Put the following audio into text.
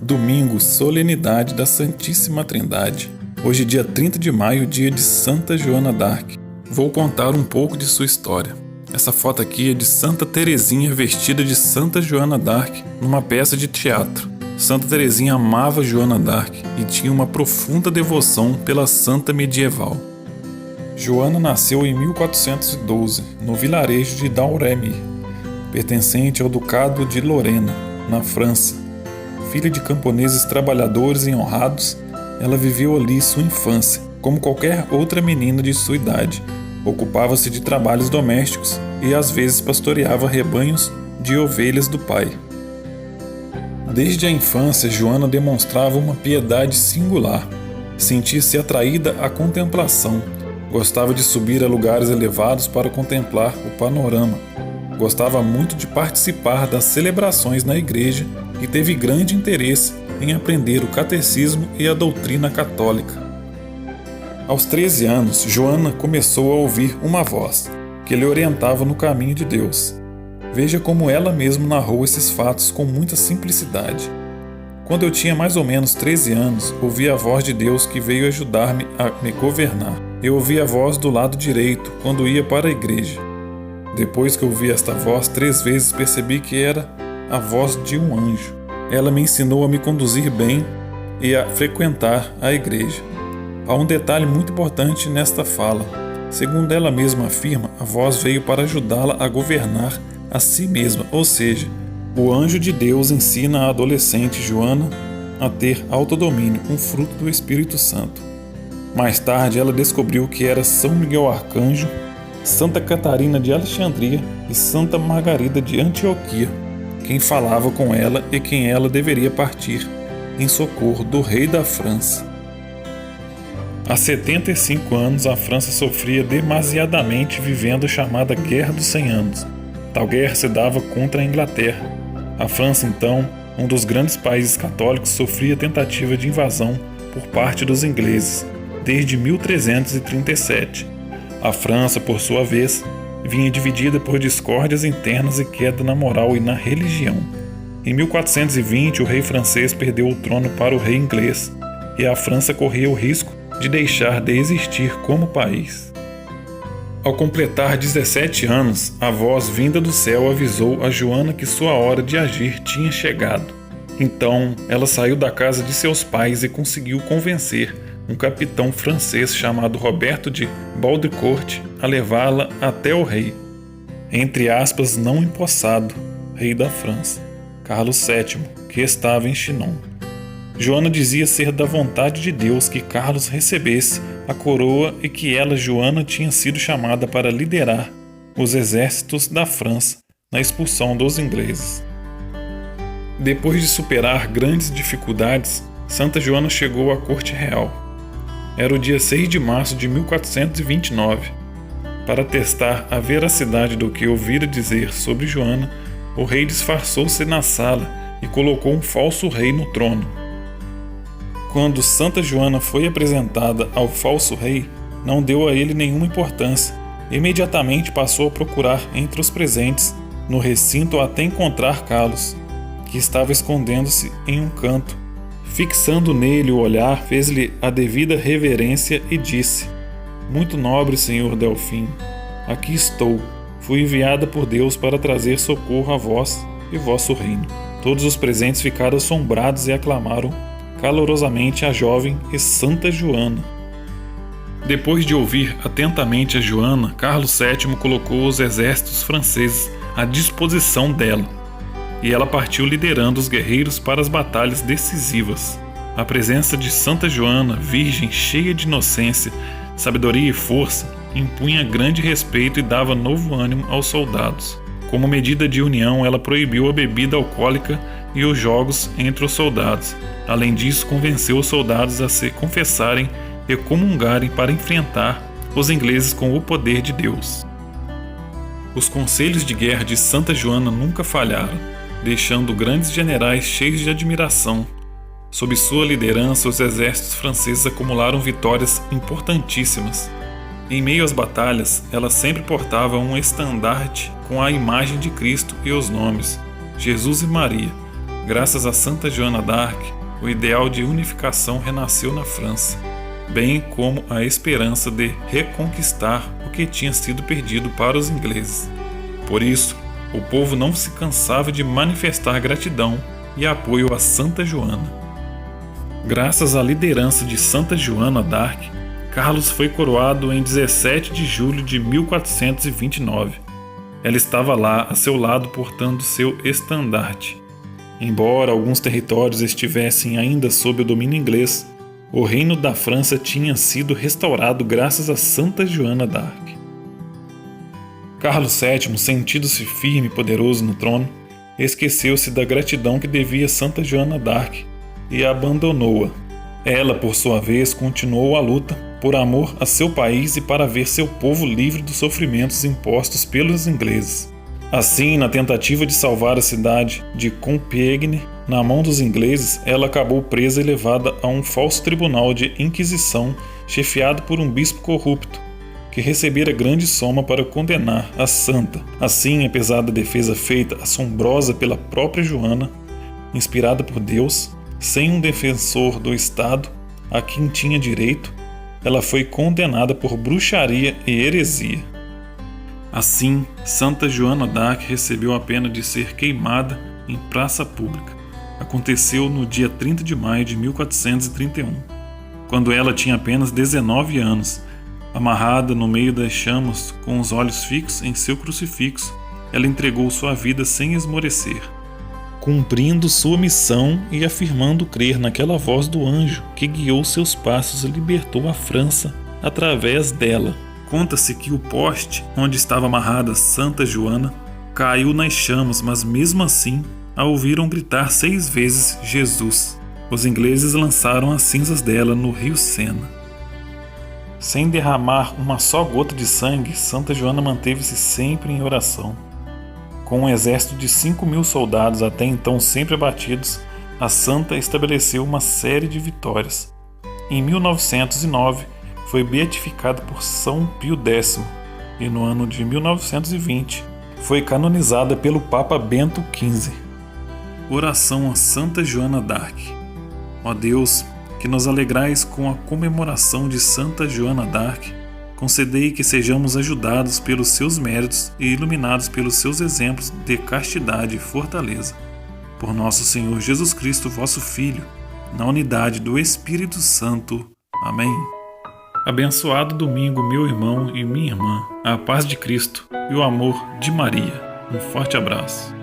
domingo, solenidade da Santíssima Trindade. Hoje, dia 30 de maio, dia de Santa Joana d'Arc. Vou contar um pouco de sua história. Essa foto aqui é de Santa Teresinha vestida de Santa Joana d'Arc numa peça de teatro. Santa Teresinha amava Joana d'Arc e tinha uma profunda devoção pela santa medieval. Joana nasceu em 1412, no vilarejo de Domremy, pertencente ao Ducado de Lorena, na França. Filha de camponeses trabalhadores e honrados, ela viveu ali sua infância, como qualquer outra menina de sua idade. Ocupava-se de trabalhos domésticos e às vezes pastoreava rebanhos de ovelhas do pai. Desde a infância, Joana demonstrava uma piedade singular. Sentia-se atraída à contemplação. Gostava de subir a lugares elevados para contemplar o panorama. Gostava muito de participar das celebrações na igreja e teve grande interesse em aprender o catecismo e a doutrina católica. Aos 13 anos, Joana começou a ouvir uma voz que lhe orientava no caminho de Deus. Veja como ela mesma narrou esses fatos com muita simplicidade. Quando eu tinha mais ou menos 13 anos, ouvi a voz de Deus que veio ajudar-me a me governar. Eu ouvi a voz do lado direito quando ia para a igreja. Depois que ouvi esta voz 3 vezes, percebi que era a voz de um anjo. Ela me ensinou a me conduzir bem e a frequentar a igreja. Há um detalhe muito importante nesta fala. Segundo ela mesma afirma, a voz veio para ajudá-la a governar a si mesma, ou seja, o anjo de Deus ensina a adolescente Joana a ter autodomínio, um fruto do Espírito Santo. Mais tarde, ela descobriu que era São Miguel Arcanjo, Santa Catarina de Alexandria e Santa Margarida de Antioquia quem falava com ela e quem ela deveria partir em socorro do rei da França. Há 75 anos, a França sofria demasiadamente vivendo a chamada Guerra dos 100 Anos. Tal guerra se dava contra a Inglaterra. A França, então, um dos grandes países católicos, sofria tentativa de invasão por parte dos ingleses desde 1337. A França, por sua vez, vinha dividida por discórdias internas e queda na moral e na religião. Em 1420, o rei francês perdeu o trono para o rei inglês e a França corria o risco de deixar de existir como país. Ao completar 17 anos, a voz vinda do céu avisou a Joana que sua hora de agir tinha chegado. Então, ela saiu da casa de seus pais e conseguiu convencer um capitão francês chamado Roberto de Baudricourt a levá-la até o rei, entre aspas, não empossado, rei da França, Carlos VII, que estava em Chinon. Joana dizia ser da vontade de Deus que Carlos recebesse a coroa e que ela, Joana, tinha sido chamada para liderar os exércitos da França na expulsão dos ingleses. Depois de superar grandes dificuldades, Santa Joana chegou à corte real. Era o dia 6 de março de 1429. Para testar a veracidade do que ouvira dizer sobre Joana, o rei disfarçou-se na sala e colocou um falso rei no trono. Quando Santa Joana foi apresentada ao falso rei, não deu a ele nenhuma importância. Imediatamente passou a procurar entre os presentes no recinto até encontrar Carlos, que estava escondendo-se em um canto. Fixando nele o olhar, fez-lhe a devida reverência e disse: "Muito nobre senhor Delfim, aqui estou. Fui enviada por Deus para trazer socorro a vós e vosso reino." Todos os presentes ficaram assombrados e aclamaram calorosamente a jovem e santa Joana. Depois de ouvir atentamente a Joana, Carlos VII colocou os exércitos franceses à disposição dela, e ela partiu liderando os guerreiros para as batalhas decisivas. A presença de Santa Joana, virgem cheia de inocência, sabedoria e força, impunha grande respeito e dava novo ânimo aos soldados. Como medida de união, ela proibiu a bebida alcoólica e os jogos entre os soldados. Além disso, convenceu os soldados a se confessarem e comungarem para enfrentar os ingleses com o poder de Deus. Os conselhos de guerra de Santa Joana nunca falharam, deixando grandes generais cheios de admiração. Sob sua liderança, os exércitos franceses acumularam vitórias importantíssimas. Em meio às batalhas, ela sempre portava um estandarte com a imagem de Cristo e os nomes Jesus e Maria. Graças a Santa Joana d'Arc, o ideal de unificação renasceu na França, bem como a esperança de reconquistar o que tinha sido perdido para os ingleses. Por isso, o povo não se cansava de manifestar gratidão e apoio a Santa Joana. Graças à liderança de Santa Joana d'Arc, Carlos foi coroado em 17 de julho de 1429. Ela estava lá a seu lado portando seu estandarte. Embora alguns territórios estivessem ainda sob o domínio inglês, o reino da França tinha sido restaurado graças a Santa Joana d'Arc. Carlos VII, sentindo-se firme e poderoso no trono, esqueceu-se da gratidão que devia a Santa Joana d'Arc e abandonou-a. Ela, por sua vez, continuou a luta por amor a seu país e para ver seu povo livre dos sofrimentos impostos pelos ingleses. Assim, na tentativa de salvar a cidade de Compiègne na mão dos ingleses, ela acabou presa e levada a um falso tribunal de inquisição chefiado por um bispo corrupto, que recebera grande soma para condenar a santa. Assim, apesar da defesa feita assombrosa pela própria Joana, inspirada por Deus, sem um defensor do Estado a quem tinha direito, ela foi condenada por bruxaria e heresia. Assim, Santa Joana d'Arc recebeu a pena de ser queimada em praça pública. Aconteceu no dia 30 de maio de 1431, quando ela tinha apenas 19 anos. Amarrada no meio das chamas, com os olhos fixos em seu crucifixo, ela entregou sua vida sem esmorecer, cumprindo sua missão e afirmando crer naquela voz do anjo que guiou seus passos e libertou a França através dela. Conta-se que o poste onde estava amarrada Santa Joana caiu nas chamas, mas mesmo assim a ouviram gritar 6 vezes Jesus. Os ingleses lançaram as cinzas dela no rio Sena. Sem derramar uma só gota de sangue, Santa Joana manteve-se sempre em oração. Com um exército de 5.000 soldados até então sempre abatidos, a santa estabeleceu uma série de vitórias. Em 1909, foi beatificada por São Pio X e no ano de 1920 foi canonizada pelo Papa Bento XV. Oração a Santa Joana d'Arc. Ó Deus, que nos alegrais com a comemoração de Santa Joana d'Arc, concedei que sejamos ajudados pelos seus méritos e iluminados pelos seus exemplos de castidade e fortaleza. Por nosso Senhor Jesus Cristo, vosso Filho, na unidade do Espírito Santo. Amém. Abençoado domingo, meu irmão e minha irmã, a paz de Cristo e o amor de Maria. Um forte abraço.